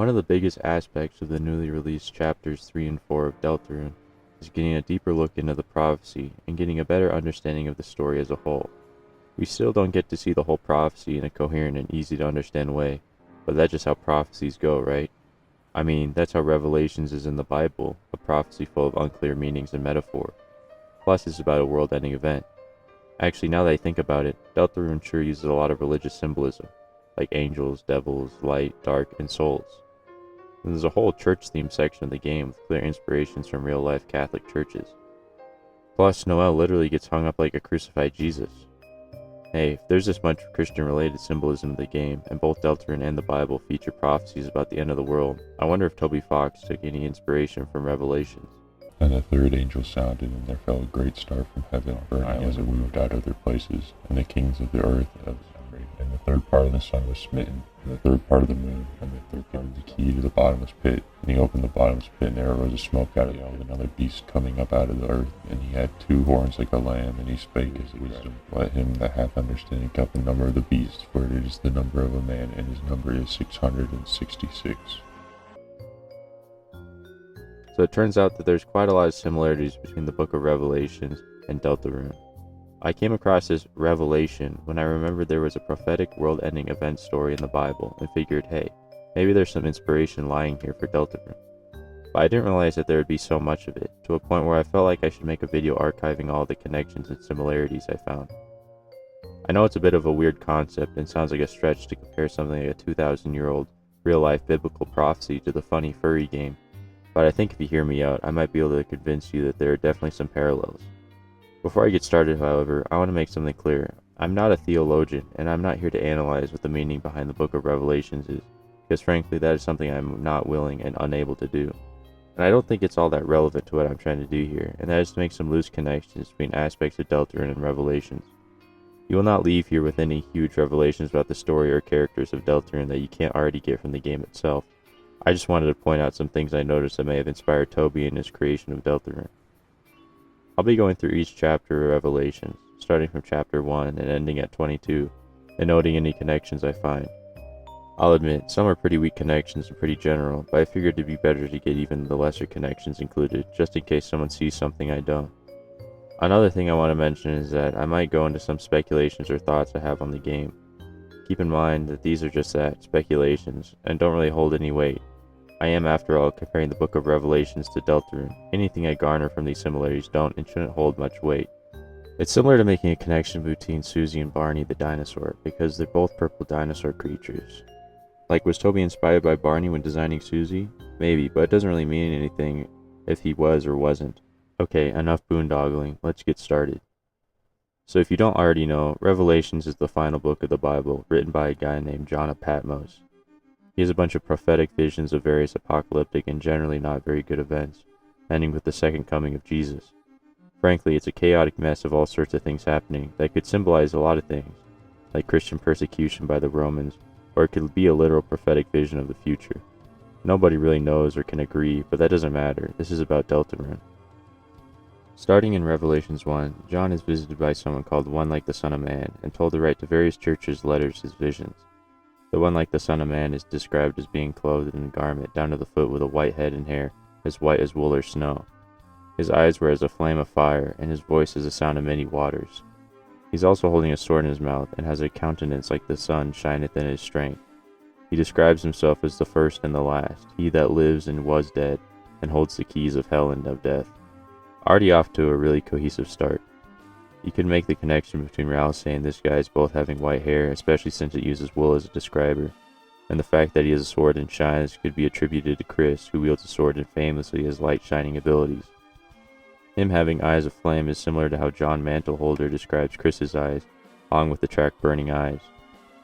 One of the biggest aspects of the newly released chapters 3 and 4 of Deltarune is getting a deeper look into the prophecy and getting a better understanding of the story as a whole. We still don't get to see the whole prophecy in a coherent and easy to understand way, but that's just how prophecies go, right? I mean, that's how Revelations is in the Bible, a prophecy full of unclear meanings and metaphor. Plus, it's about a world-ending event. Actually, now that I think about it, Deltarune sure uses a lot of religious symbolism, like angels, devils, light, dark, and souls. And there's a whole church-themed section of the game with clear inspirations from real-life Catholic churches. Plus, Noel literally gets hung up like a crucified Jesus. Hey, if there's this much Christian-related symbolism in the game, and both Deltarune and the Bible feature prophecies about the end of the world, I wonder if Toby Fox took any inspiration from Revelations. And the third angel sounded, and there fell a great star from heaven, burning as it moved out of their places, and the kings of the earth of and the third part of the sun was smitten, and the third part of the moon, and the third part of the key to the bottomless pit. And he opened the bottomless pit, and there arose a smoke out of it, and another beast coming up out of the earth, and he had 2 horns like a lamb, and he spake as wisdom. Let him that hath understanding count the number of the beast, for it is the number of a man, and his number is 666. So it turns out that there's quite a lot of similarities between the book of Revelations and Deltarune. I came across this revelation when I remembered there was a prophetic world-ending event story in the Bible and figured, hey, maybe there's some inspiration lying here for Deltarune. But I didn't realize that there would be so much of it, to a point where I felt like I should make a video archiving all the connections and similarities I found. I know it's a bit of a weird concept and sounds like a stretch to compare something like a 2,000-year-old real-life biblical prophecy to the funny furry game, but I think if you hear me out, I might be able to convince you that there are definitely some parallels. Before I get started, however, I want to make something clear. I'm not a theologian, and I'm not here to analyze what the meaning behind the book of Revelations is, because frankly that is something I'm not willing and unable to do. And I don't think it's all that relevant to what I'm trying to do here, and that is to make some loose connections between aspects of Deltarune and Revelations. You will not leave here with any huge revelations about the story or characters of Deltarune that you can't already get from the game itself. I just wanted to point out some things I noticed that may have inspired Toby in his creation of Deltarune. I'll be going through each chapter of Revelations, starting from chapter 1 and ending at 22, and noting any connections I find. I'll admit, some are pretty weak connections and pretty general, but I figured it'd be better to get even the lesser connections included, just in case someone sees something I don't. Another thing I want to mention is that I might go into some speculations or thoughts I have on the game. Keep in mind that these are just that, speculations, and don't really hold any weight. I am, after all, comparing the book of Revelations to Deltarune. Anything I garner from these similarities don't and shouldn't hold much weight. It's similar to making a connection between Susie and Barney the dinosaur, because they're both purple dinosaur creatures. Like, was Toby inspired by Barney when designing Susie? Maybe, but it doesn't really mean anything if he was or wasn't. Okay, enough boondoggling, let's get started. So if you don't already know, Revelations is the final book of the Bible, written by a guy named John of Patmos. He has a bunch of prophetic visions of various apocalyptic and generally not very good events, ending with the second coming of Jesus. Frankly, it's a chaotic mess of all sorts of things happening that could symbolize a lot of things, like Christian persecution by the Romans, or it could be a literal prophetic vision of the future. Nobody really knows or can agree, but that doesn't matter. This is about Deltarune. Starting in Revelations 1, John is visited by someone called One Like the Son of Man, and told to write to various churches letters his visions. The one like the Son of Man is described as being clothed in a garment down to the foot with a white head and hair, as white as wool or snow. His eyes were as a flame of fire, and his voice as the sound of many waters. He's also holding a sword in his mouth, and has a countenance like the sun shineth in his strength. He describes himself as the first and the last, he that lives and was dead, and holds the keys of hell and of death. Already off to a really cohesive start. You could make the connection between Ralph saying this guy is both having white hair, especially since it uses wool as a describer, and the fact that he has a sword and shines could be attributed to Chris, who wields a sword and famously has light-shining abilities. Him having eyes of flame is similar to how John Mantleholder describes Chris's eyes, along with the track Burning Eyes.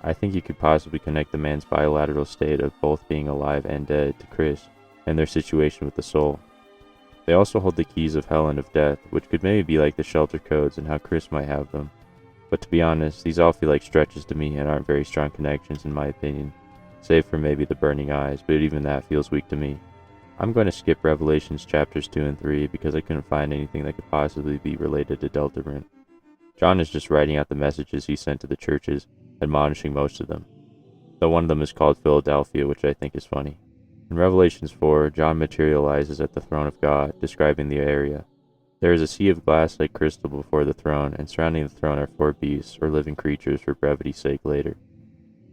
I think you could possibly connect the man's bilateral state of both being alive and dead to Chris, and their situation with the soul. They also hold the keys of hell and of death, which could maybe be like the shelter codes and how Chris might have them. But to be honest, these all feel like stretches to me and aren't very strong connections in my opinion, save for maybe the burning eyes, but even that feels weak to me. I'm going to skip Revelations chapters 2 and 3 because I couldn't find anything that could possibly be related to Deltarune. John is just writing out the messages he sent to the churches, admonishing most of them, though one of them is called Philadelphia, which I think is funny. In Revelations 4, John materializes at the throne of God, describing the area. There is a sea of glass like crystal before the throne, and surrounding the throne are 4 beasts, or living creatures for brevity's sake later.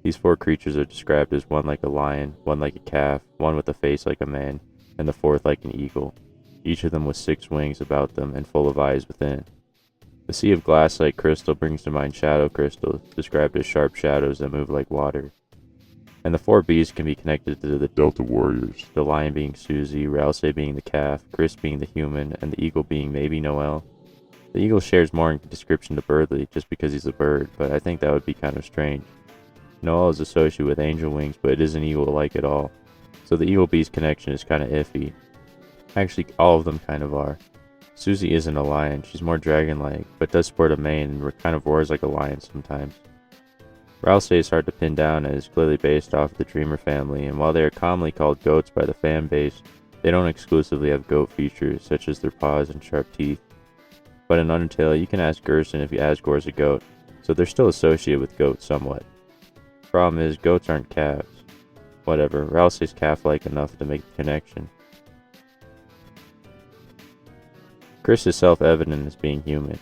These 4 creatures are described as one like a lion, one like a calf, one with a face like a man, and the 4th like an eagle, each of them with 6 wings about them and full of eyes within. The sea of glass like crystal brings to mind shadow crystals, described as sharp shadows that move like water. And the 4 beasts can be connected to the Delta warriors. the lion being Susie, Ralsei being the calf, Chris being the human, and the eagle being maybe Noel. The eagle shares more in description to Birdly just because he's a bird, but I think that would be kind of strange. Noel is associated with angel wings, but it isn't eagle-like at all, so the eagle beast connection is kind of iffy. Actually, all of them kind of are. Susie isn't a lion, she's more dragon-like, but does sport a mane and kind of roars like a lion sometimes. Ralsei is hard to pin down and is clearly based off of the Dreamer family, and while they are commonly called goats by the fan base, they don't exclusively have goat features, such as their paws and sharp teeth. But in Undertale, you can ask Gerson if Asgore's a goat, so they're still associated with goats somewhat. Problem is, goats aren't calves. Whatever, Ralsei's calf-like enough to make the connection. Chris is self-evident as being human.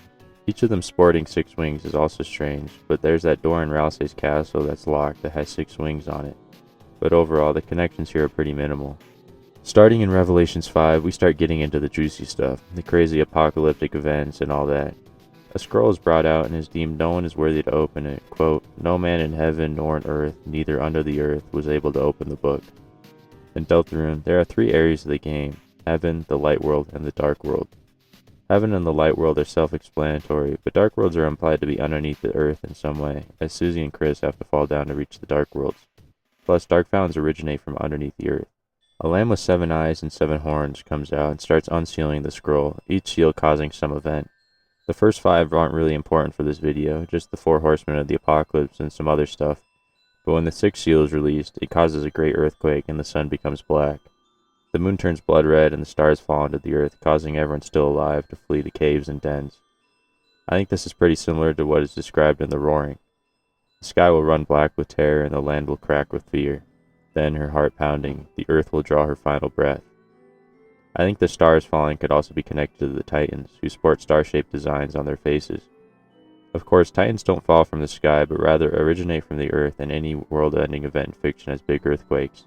Each of them sporting 6 wings is also strange, but there's that door in Ralsei's castle that's locked that has 6 wings on it. But overall, the connections here are pretty minimal. Starting in Revelations 5, we start getting into the juicy stuff, the crazy apocalyptic events and all that. A scroll is brought out and is deemed no one is worthy to open it. Quote, "No man in heaven nor on earth, neither under the earth, was able to open the book." In Deltarune, there are 3 areas of the game: Heaven, the Light World, and the Dark World. Heaven and the Light World are self-explanatory, but Dark Worlds are implied to be underneath the earth in some way, as Susie and Chris have to fall down to reach the Dark Worlds. Plus, Dark Fountains originate from underneath the earth. A lamb with 7 eyes and 7 horns comes out and starts unsealing the scroll, each seal causing some event. The first 5 aren't really important for this video, just the 4 horsemen of the apocalypse and some other stuff. But when the 6th seal is released, it causes a great earthquake and the sun becomes black. The moon turns blood red and the stars fall into the earth, causing everyone still alive to flee to caves and dens. I think this is pretty similar to what is described in The Roaring. The sky will run black with terror and the land will crack with fear. Then, her heart pounding, the earth will draw her final breath. I think the stars falling could also be connected to the Titans, who sport star-shaped designs on their faces. Of course, Titans don't fall from the sky, but rather originate from the earth, and any world-ending event in fiction has big earthquakes.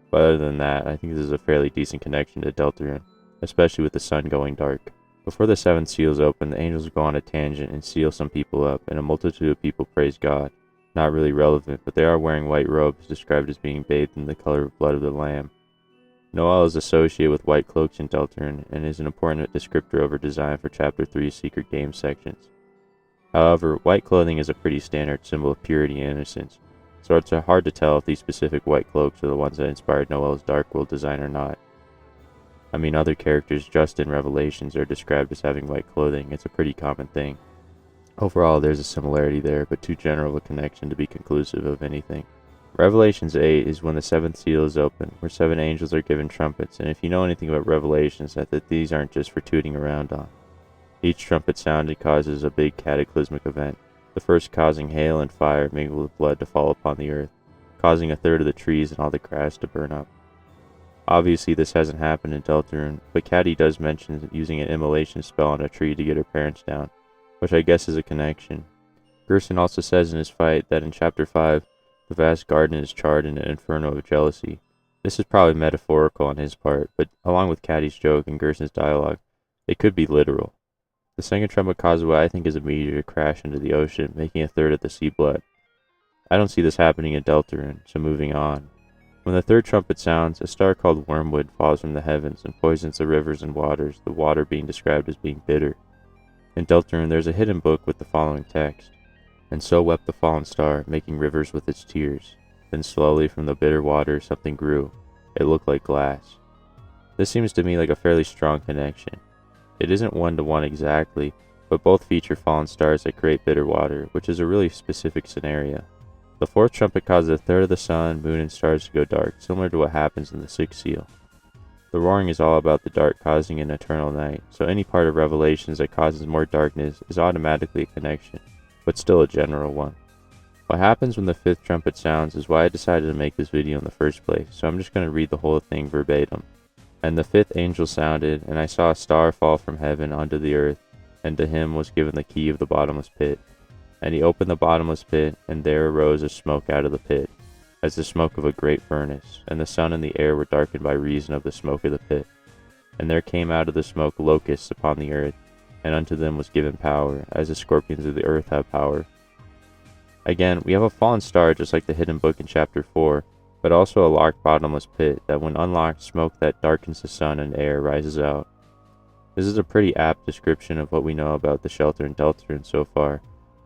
But other than that, I think this is a fairly decent connection to Deltarune, especially with the sun going dark. Before the 7th seal is open, the angels go on a tangent and seal some people up, and a multitude of people praise God. Not really relevant, but they are wearing white robes, described as being bathed in the color of blood of the Lamb. Noel is associated with white cloaks in Deltarune, and is an important descriptor over design for Chapter 3's secret game sections. However, white clothing is a pretty standard symbol of purity and innocence, so it's hard to tell if these specific white cloaks are the ones that inspired Noel's Dark World design or not. I mean, other characters just in Revelations are described as having white clothing. It's a pretty common thing. Overall, there's a similarity there, but too general a connection to be conclusive of anything. Revelations 8 is when the 7th seal is open, where 7 angels are given trumpets, and if you know anything about Revelations, that these aren't just for tooting around on. Each trumpet sounded causes a big cataclysmic event, the first causing hail and fire mingled with blood to fall upon the earth, causing a third of the trees and all the grass to burn up. Obviously this hasn't happened in Deltarune, but Caddy does mention using an immolation spell on a tree to get her parents down, which I guess is a connection. Gerson also says in his fight that in Chapter 5, the vast garden is charred in an inferno of jealousy. This is probably metaphorical on his part, but along with Caddy's joke and Gerson's dialogue, it could be literal. The second trumpet causes what I think is a meteor to crash into the ocean, making a third of the sea blood. I don't see this happening in Deltarune, so moving on. When the 3rd trumpet sounds, a star called Wormwood falls from the heavens and poisons the rivers and waters, the water being described as being bitter. In Deltarune, there's a hidden book with the following text: "And so wept the fallen star, making rivers with its tears. Then slowly from the bitter water something grew. It looked like glass." This seems to me like a fairly strong connection. It isn't one-to-one exactly, but both feature fallen stars that create bitter water, which is a really specific scenario. The 4th trumpet causes a third of the sun, moon, and stars to go dark, similar to what happens in the 6th seal. The roaring is all about the dark causing an eternal night, so any part of Revelations that causes more darkness is automatically a connection, but still a general one. What happens when the fifth trumpet sounds is why I decided to make this video in the first place, so I'm just going to read the whole thing verbatim. And the fifth angel sounded, and I saw a star fall from heaven unto the earth, and to him was given the key of the bottomless pit. And he opened the bottomless pit, and there arose a smoke out of the pit, as the smoke of a great furnace, and the sun and the air were darkened by reason of the smoke of the pit. And there came out of the smoke locusts upon the earth, and unto them was given power, as the scorpions of the earth have power. Again, we have a fallen star just like the hidden book in chapter 4, but also a locked bottomless pit that when unlocked, smoke that darkens the sun and air rises out. This is a pretty apt description of what we know about the shelter in Deltarune so far,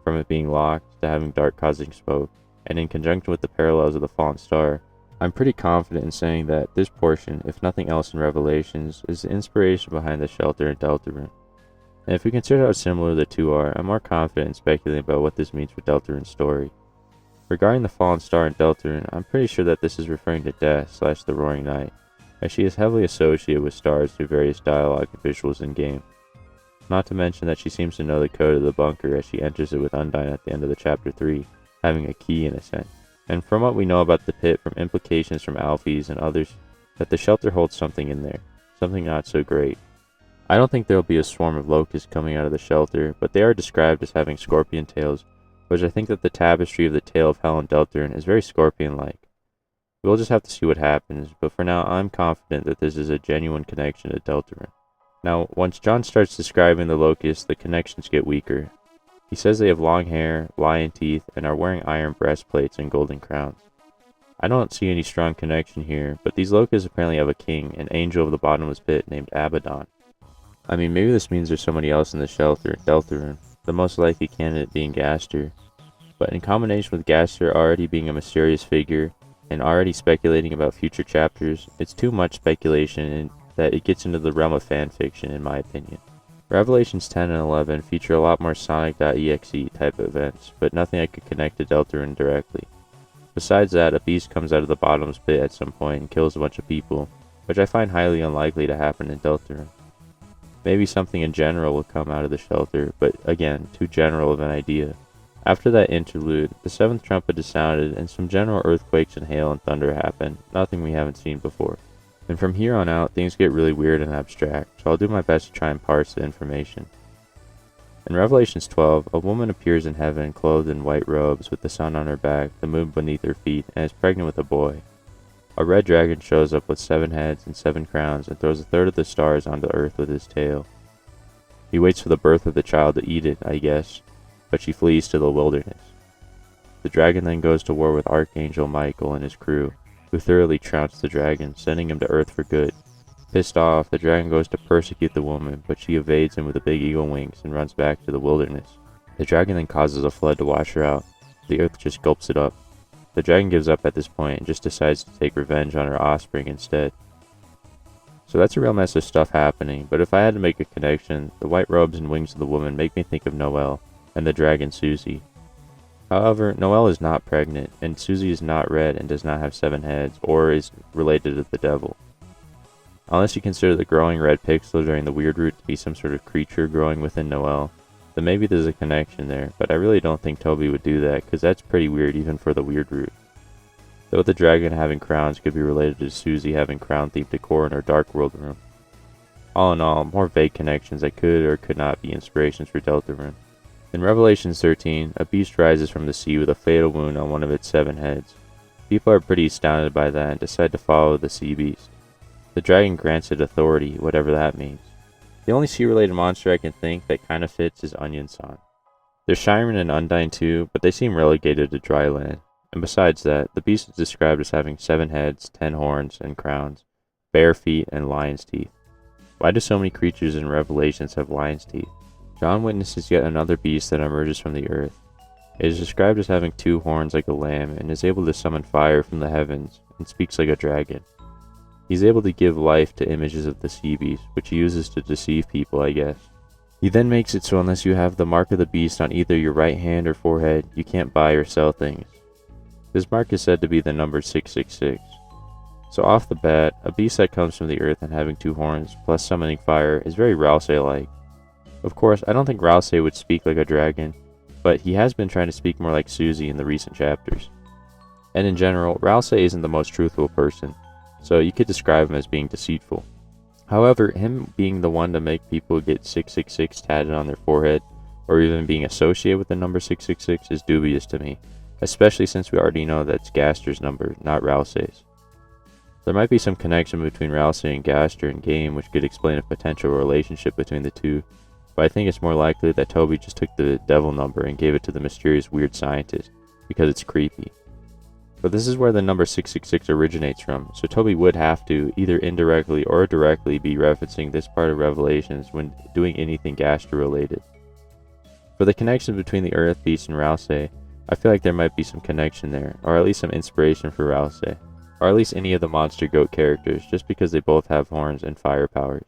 from it being locked to having dark causing smoke, and in conjunction with the parallels of the fallen star, I'm pretty confident in saying that this portion, if nothing else in Revelations, is the inspiration behind the shelter in Deltarune. And if we consider how similar the two are, I'm more confident in speculating about what this means for Deltarune's story. Regarding the fallen star in Deltarune, I'm pretty sure that this is referring to Death / the Roaring Night, as she is heavily associated with stars through various dialogue and visuals in-game. Not to mention that she seems to know the code of the bunker as she enters it with Undyne at the end of the chapter 3, having a key in a sense. And from what we know about the pit from implications from Alphys and others, that the shelter holds something in there, something not so great. I don't think there will be a swarm of locusts coming out of the shelter, but they are described as having scorpion tails, which I think that the tapestry of the tale of Hell and Deltarune is very scorpion-like. We'll just have to see what happens, but for now I'm confident that this is a genuine connection to Deltarune. Now, once John starts describing the locusts, the connections get weaker. He says they have long hair, lion teeth, and are wearing iron breastplates and golden crowns. I don't see any strong connection here, but these locusts apparently have a king, an angel of the bottomless pit named Abaddon. I mean, maybe this means there's somebody else in the shelter in Deltarune, the most likely candidate being Gaster. But in combination with Gaster already being a mysterious figure, and already speculating about future chapters, it's too much speculation and that it gets into the realm of fanfiction in my opinion. Revelations 10 and 11 feature a lot more Sonic.exe type events, but nothing I could connect to Deltarune directly. Besides that, a beast comes out of the bottomless pit at some point and kills a bunch of people, which I find highly unlikely to happen in Deltarune. Maybe something in general will come out of the shelter, but again, too general of an idea. After that interlude, the seventh trumpet is sounded and some general earthquakes and hail and thunder happen, nothing we haven't seen before. And from here on out, things get really weird and abstract, so I'll do my best to try and parse the information. In Revelations 12, a woman appears in heaven clothed in white robes with the sun on her back, the moon beneath her feet, and is pregnant with a boy. A red dragon shows up with 7 heads and 7 crowns and throws a third of the stars onto earth with his tail. He waits for the birth of the child to eat it, I guess, but she flees to the wilderness. The dragon then goes to war with Archangel Michael and his crew, who thoroughly trounced the dragon, sending him to earth for good. Pissed off, the dragon goes to persecute the woman, but she evades him with the big eagle wings and runs back to the wilderness. The dragon then causes a flood to wash her out. The earth just gulps it up. The dragon gives up at this point and just decides to take revenge on her offspring instead. So that's a real mess of stuff happening, but if I had to make a connection, the white robes and wings of the woman make me think of Noelle, and the dragon Susie. However, Noelle is not pregnant, and Susie is not red and does not have 7 heads, or is related to the devil. Unless you consider the growing red pixel during the weird root to be some sort of creature growing within Noelle, then maybe there's a connection there, but I really don't think Toby would do that, because that's pretty weird even for the weird root. Though the dragon having crowns could be related to Susie having crown-themed decor in her Dark World room. All in all, more vague connections that could or could not be inspirations for Deltarune. In Revelations 13, a beast rises from the sea with a fatal wound on one of its 7 heads. People are pretty astounded by that and decide to follow the sea beast. The dragon grants it authority, whatever that means. The only sea-related monster I can think that kinda fits is Onion-san. There's Shyren and Undyne too, but they seem relegated to dry land. And besides that, the beast is described as having 7 heads, 10 horns, and crowns, bare feet, and lion's teeth. Why do so many creatures in Revelations have lion's teeth? John witnesses yet another beast that emerges from the earth. It is described as having 2 horns like a lamb, and is able to summon fire from the heavens, and speaks like a dragon. He's able to give life to images of the sea beast, which he uses to deceive people, I guess. He then makes it so unless you have the mark of the beast on either your right hand or forehead, you can't buy or sell things. This mark is said to be the number 666. So off the bat, a beast that comes from the earth and having 2 horns, plus summoning fire, is very Rousey-like. Of course, I don't think Rousey would speak like a dragon, but he has been trying to speak more like Susie in the recent chapters. And in general, Ralsei isn't the most truthful person, so you could describe him as being deceitful. However, him being the one to make people get 666 tatted on their forehead, or even being associated with the number 666 is dubious to me, especially since we already know that's Gaster's number, not Ralsei's. There might be some connection between Ralsei and Gaster in game which could explain a potential relationship between the two, but I think it's more likely that Toby just took the devil number and gave it to the mysterious weird scientist, because it's creepy. But this is where the number 666 originates from, so Toby would have to, either indirectly or directly, be referencing this part of Revelations when doing anything Gaster related. For the connection between the Earth Beast and Ralsei, I feel like there might be some connection there, or at least some inspiration for Ralsei, or at least any of the monster goat characters, just because they both have horns and fire powers.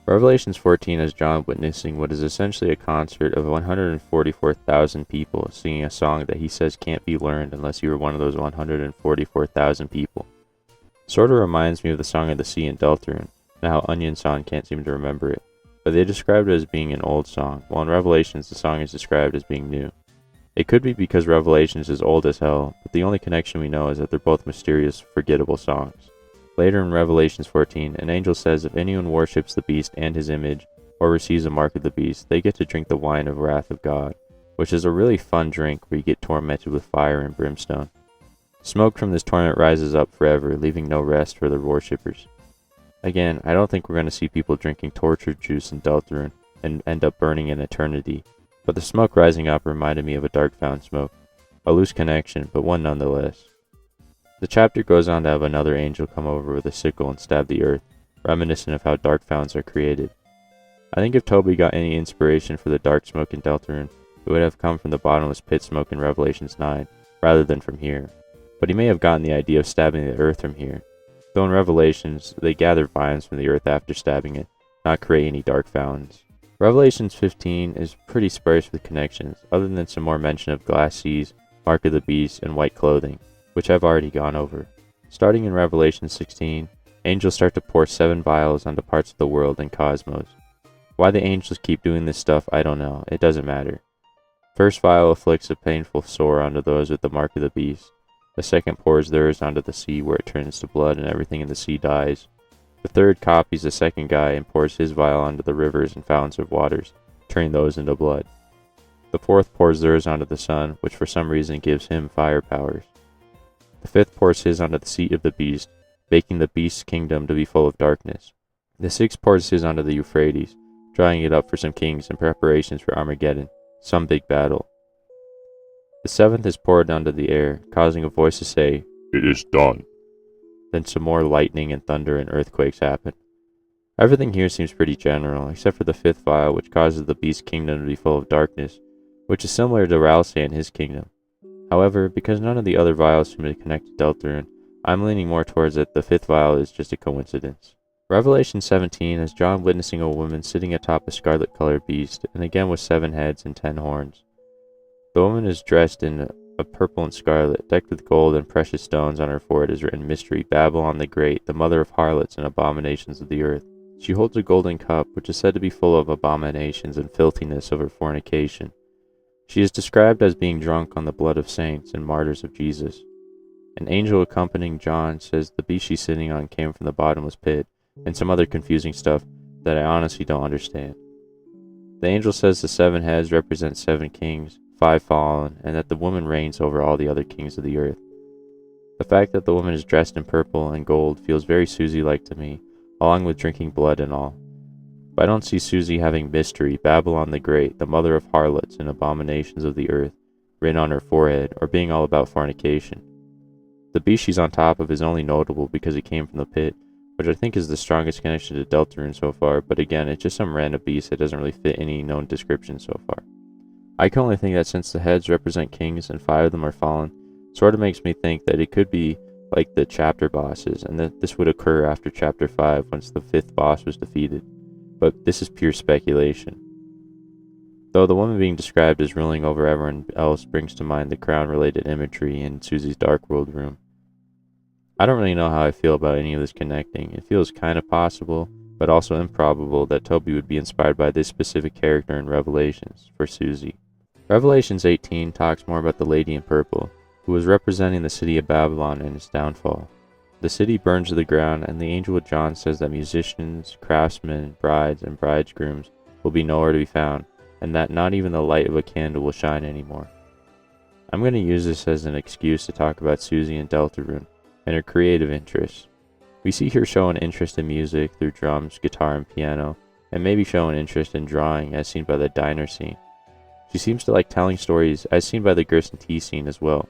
Revelations 14 has John witnessing what is essentially a concert of 144,000 people singing a song that he says can't be learned unless you are one of those 144,000 people. Sorta reminds me of the Song of the Sea in Deltarune, and how Onion-san can't seem to remember it, but they described it as being an old song, while in Revelations the song is described as being new. It could be because Revelations is old as hell, but the only connection we know is that they're both mysterious, forgettable songs. Later in Revelations 14, an angel says if anyone worships the beast and his image, or receives a mark of the beast, they get to drink the wine of wrath of God, which is a really fun drink where you get tormented with fire and brimstone. Smoke from this torment rises up forever, leaving no rest for the worshippers. Again, I don't think we're going to see people drinking torture juice in Deltarune and end up burning in eternity, but the smoke rising up reminded me of a dark fountain smoke. A loose connection, but one nonetheless. The chapter goes on to have another angel come over with a sickle and stab the earth, reminiscent of how dark fountains are created. I think if Toby got any inspiration for the dark smoke in Deltarune, it would have come from the bottomless pit smoke in Revelations 9, rather than from here. But he may have gotten the idea of stabbing the earth from here, though in Revelations, they gather vines from the earth after stabbing it, not create any dark fountains. Revelations 15 is pretty sparse with connections, other than some more mention of glass seas, mark of the beast, and white clothing, which I've already gone over. Starting in Revelation 16, angels start to pour 7 vials onto parts of the world and cosmos. Why the angels keep doing this stuff, I don't know. It doesn't matter. First vial afflicts a painful sore onto those with the mark of the beast. The second pours theirs onto the sea where it turns to blood and everything in the sea dies. The third copies the second guy and pours his vial onto the rivers and fountains of waters, turning those into blood. The fourth pours theirs onto the sun, which for some reason gives him fire powers. The fifth pours his onto the seat of the beast, making the beast's kingdom to be full of darkness. The sixth pours his onto the Euphrates, drying it up for some kings in preparations for Armageddon, some big battle. The seventh is poured onto the air, causing a voice to say, "It is done." Then some more lightning and thunder and earthquakes happen. Everything here seems pretty general, except for the fifth vial, which causes the beast's kingdom to be full of darkness, which is similar to Ralsei and his kingdom. However, because none of the other vials seem to connect to Deltarune, I'm leaning more towards that the fifth vial is just a coincidence. Revelation 17 has John witnessing a woman sitting atop a scarlet-colored beast, and again with 7 heads and 10 horns. The woman is dressed in a purple and scarlet, decked with gold and precious stones. On her forehead is written Mystery, Babylon the Great, the mother of harlots and abominations of the earth. She holds a golden cup, which is said to be full of abominations and filthiness of her fornication. She is described as being drunk on the blood of saints and martyrs of Jesus. An angel accompanying John says the beast she's sitting on came from the bottomless pit, and some other confusing stuff that I honestly don't understand. The angel says the 7 heads represent 7 kings, 5 fallen, and that the woman reigns over all the other kings of the earth. The fact that the woman is dressed in purple and gold feels very Susie-like to me, along with drinking blood and all. But I don't see Susie having Mystery, Babylon the Great, the mother of harlots and abominations of the earth, written on her forehead, or being all about fornication. The beast she's on top of is only notable because it came from the pit, which I think is the strongest connection to Deltarune so far, but again, it's just some random beast that doesn't really fit any known description so far. I can only think that since the heads represent kings and 5 of them are fallen, sort of makes me think that it could be like the chapter bosses, and that this would occur after chapter 5 once the 5th boss was defeated. But this is pure speculation. Though the woman being described as ruling over everyone else brings to mind the crown-related imagery in Susie's Dark World room. I don't really know how I feel about any of this connecting. It feels kind of possible, but also improbable that Toby would be inspired by this specific character in Revelations for Susie. Revelations 18 talks more about the Lady in Purple, who was representing the city of Babylon and its downfall. The city burns to the ground, and the angel of John says that musicians, craftsmen, brides, and bridegrooms will be nowhere to be found, and that not even the light of a candle will shine anymore. I'm going to use this as an excuse to talk about Susie and Deltarune and her creative interests. We see her show an interest in music through drums, guitar, and piano, and maybe show an interest in drawing as seen by the diner scene. She seems to like telling stories as seen by the Gerson tea scene as well.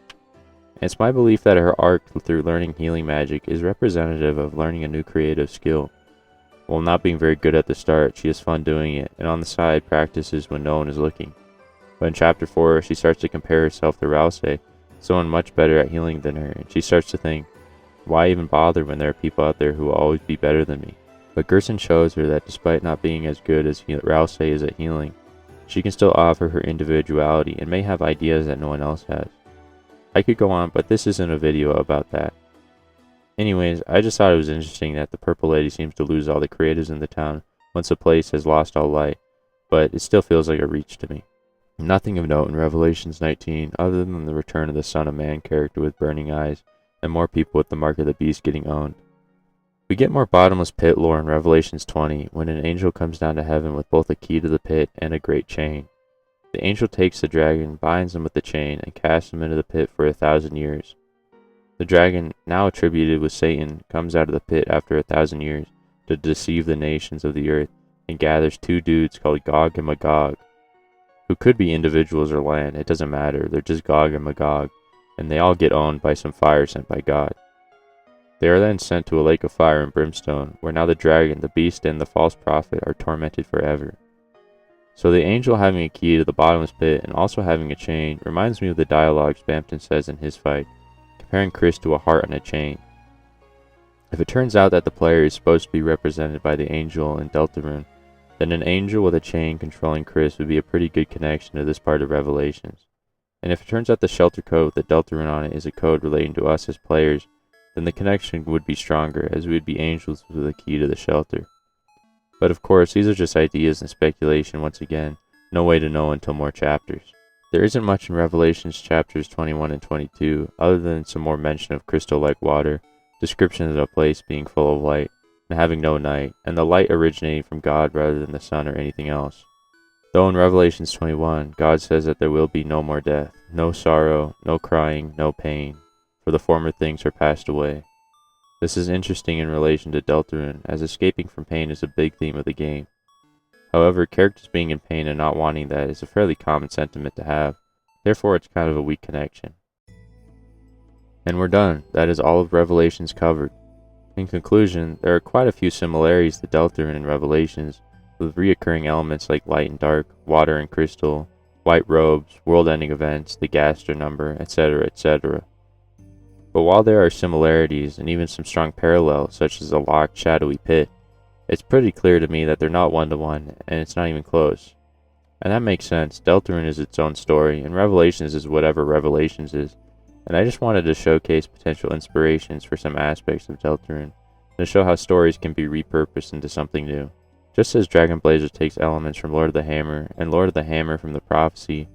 And it's my belief that her arc through learning healing magic is representative of learning a new creative skill. While not being very good at the start, she has fun doing it, and on the side practices when no one is looking. But in chapter 4, she starts to compare herself to Rousey, someone much better at healing than her, and she starts to think, why even bother when there are people out there who will always be better than me? But Gerson shows her that despite not being as good as Rousey is at healing, she can still offer her individuality and may have ideas that no one else has. I could go on, but this isn't a video about that. Anyways, I just thought it was interesting that the Purple Lady seems to lose all the creatives in the town once the place has lost all light, but it still feels like a reach to me. Nothing of note in Revelations 19 other than the return of the Son of Man character with burning eyes, and more people with the mark of the beast getting owned. We get more bottomless pit lore in Revelations 20 when an angel comes down to heaven with both a key to the pit and a great chain. The angel takes the dragon, binds him with the chain, and casts him into the pit for 1,000 years. The dragon, now attributed with Satan, comes out of the pit after 1,000 years to deceive the nations of the earth and gathers two dudes called Gog and Magog, who could be individuals or land, it doesn't matter, they're just Gog and Magog, and they all get owned by some fire sent by God. They are then sent to a lake of fire and brimstone, where now the dragon, the beast, and the false prophet are tormented forever. So the angel having a key to the bottomless pit and also having a chain reminds me of the dialogue Spamton says in his fight, comparing Chris to a heart on a chain. If it turns out that the player is supposed to be represented by the angel in Deltarune, then an angel with a chain controlling Chris would be a pretty good connection to this part of Revelations. And if it turns out the shelter code with the Deltarune on it is a code relating to us as players, then the connection would be stronger, as we would be angels with a key to the shelter. But of course, these are just ideas and speculation once again, no way to know until more chapters. There isn't much in Revelations chapters 21 and 22, other than some more mention of crystal-like water, descriptions of a place being full of light, and having no night, and the light originating from God rather than the sun or anything else. Though in Revelations 21, God says that there will be no more death, no sorrow, no crying, no pain, for the former things are passed away. This is interesting in relation to Deltarune, as escaping from pain is a big theme of the game. However, characters being in pain and not wanting that is a fairly common sentiment to have, therefore it's kind of a weak connection. And we're done. That is all of Revelations covered. In conclusion, there are quite a few similarities to Deltarune and Revelations, with reoccurring elements like light and dark, water and crystal, white robes, world-ending events, the Gaster number, etc., etc. But while there are similarities and even some strong parallels, such as a locked, shadowy pit, it's pretty clear to me that they're not one-to-one, and it's not even close. And that makes sense. Deltarune is its own story, and Revelations is whatever Revelations is, and I just wanted to showcase potential inspirations for some aspects of Deltarune, and to show how stories can be repurposed into something new. Just as Dragon Blazer takes elements from Lord of the Hammer, and Lord of the Hammer from the Prophecy,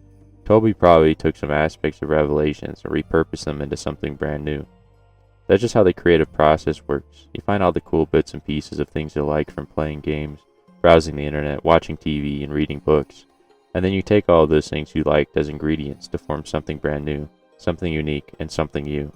Toby probably took some aspects of Revelations and repurposed them into something brand new. That's just how the creative process works. You find all the cool bits and pieces of things you like from playing games, browsing the internet, watching TV, and reading books. And then you take all those things you liked as ingredients to form something brand new, something unique, and something you.